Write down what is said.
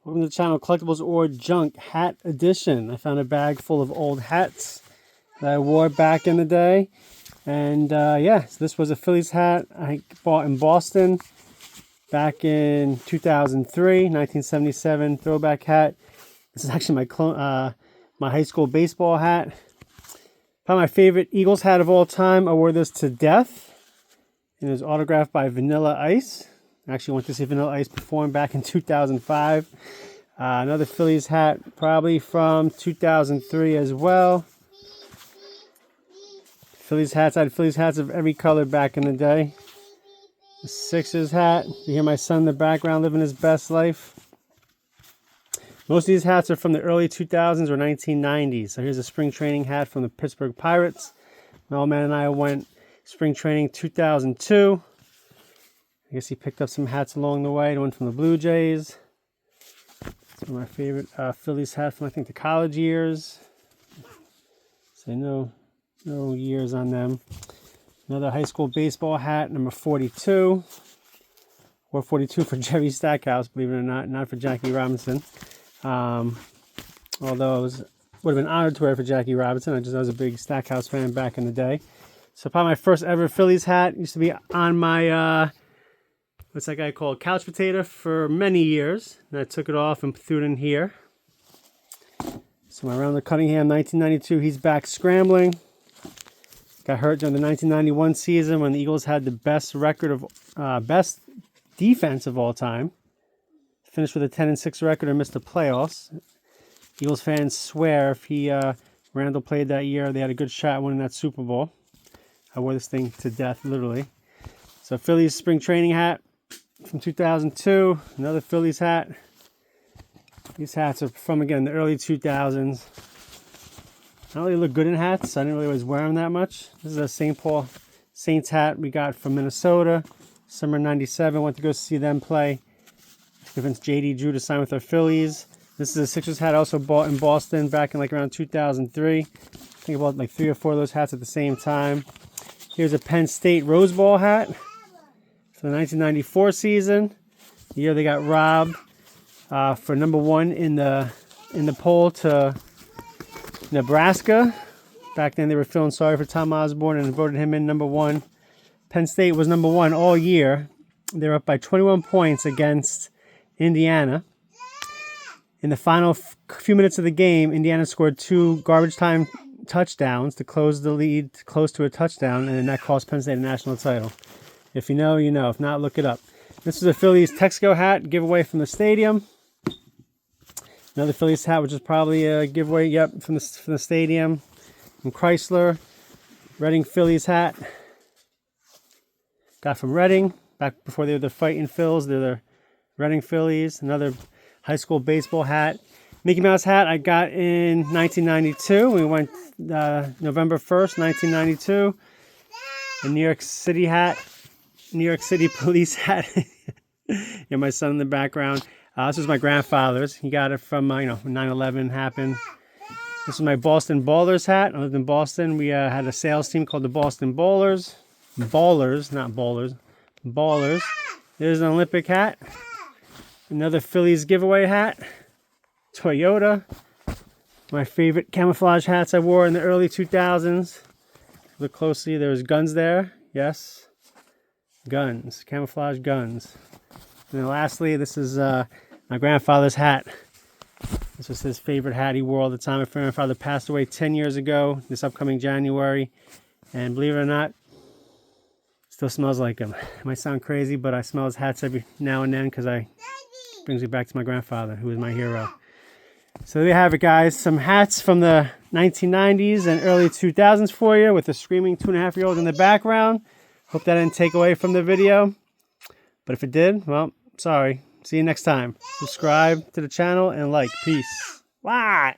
Welcome to the channel, Collectibles or Junk Hat Edition. I found a bag full of old hats that I wore back in the day. And yeah, so this was a Phillies hat I bought in Boston back in 2003, 1977 throwback hat. This is actually my high school baseball hat. Probably my favorite Eagles hat of all time. I wore this to death. And it was autographed by Vanilla Ice. I actually went to see Vanilla Ice perform back in 2005. Another Phillies hat, probably from 2003 as well. Phillies hats, I had Phillies hats of every color back in the day. The Sixers hat, you hear my son in the background living his best life. Most of these hats are from the early 2000s or 1990s. So here's a spring training hat from the Pittsburgh Pirates. My old man and I went spring training 2002. I guess he picked up some hats along the way. One from the Blue Jays. It's one of my favorite Phillies hats from, I think, the college years. So no years on them. Another high school baseball hat, number 42. Or 42 for Jerry Stackhouse, believe it or not for Jackie Robinson. Although I would have been honored to wear it for Jackie Robinson. I was a big Stackhouse fan back in the day. So probably my first ever Phillies hat used to be on my what's that guy called? Couch potato for many years. And I took it off and threw it in here. So my Ronald Cunningham, 1992, he's back scrambling. Got hurt during the 1991 season when the Eagles had the best record of best defense of all time. Finished with a 10-6 record and missed the playoffs. Eagles fans swear if Randall played that year, they had a good shot at winning that Super Bowl. I wore this thing to death, literally. So Phillies spring training hat from 2002. Another Phillies hat. These hats are from, again, the early 2000s. I don't really look good in hats. So I didn't really always wear them that much. This is a St. Paul Saints hat we got from Minnesota. Summer 97. Went to go see them play. Convinced JD Drew to sign with our Phillies. This is a Sixers hat I also bought in Boston back in like around 2003. I think I bought like 3 or 4 of those hats at the same time. Here's a Penn State Rose Bowl hat for the 1994 season. The year they got robbed for number 1 in the poll to Nebraska. Back then they were feeling sorry for Tom Osborne and voted him in number 1. Penn State was number 1 all year. They were up by 21 points against Indiana. In the final few minutes of the game, Indiana scored 2 garbage time touchdowns to close the lead close to a touchdown, and that cost Penn State a national title. If you know, you know. If not, look it up. This is a Phillies Texaco hat giveaway from the stadium. Another Phillies hat, which is probably a giveaway, yep, from the stadium. From Chrysler. Reading Phillies hat. Got from Reading. Back before they were the Fighting Phils, they're the Reading Phillies. Another high school baseball hat. Mickey Mouse hat I got in 1992. We went November 1st, 1992. A New York City hat. New York City police hat. Yeah, my son in the background. This was my grandfather's. He got it from, 9/11 happened. This is my Boston Ballers hat. I lived in Boston. We had a sales team called the Boston Ballers. Ballers, not bowlers. Ballers. There's an Olympic hat. Another Phillies giveaway hat. Toyota. My favorite camouflage hats I wore in the early 2000s. Look closely. There's guns there. Yes. Guns. Camouflage guns. And then lastly, this is my grandfather's hat. This was his favorite hat he wore all the time. My grandfather passed away 10 years ago, this upcoming January. And believe it or not, still smells like him. It might sound crazy, but I smell his hats every now and then because it brings me back to my grandfather, who was my hero. So there you have it, guys. Some hats from the 1990s and early 2000s for you with a screaming 2.5-year-old in the background. Hope that didn't take away from the video. But if it did, well, sorry. See you next time. Subscribe to the channel and like. Peace. What?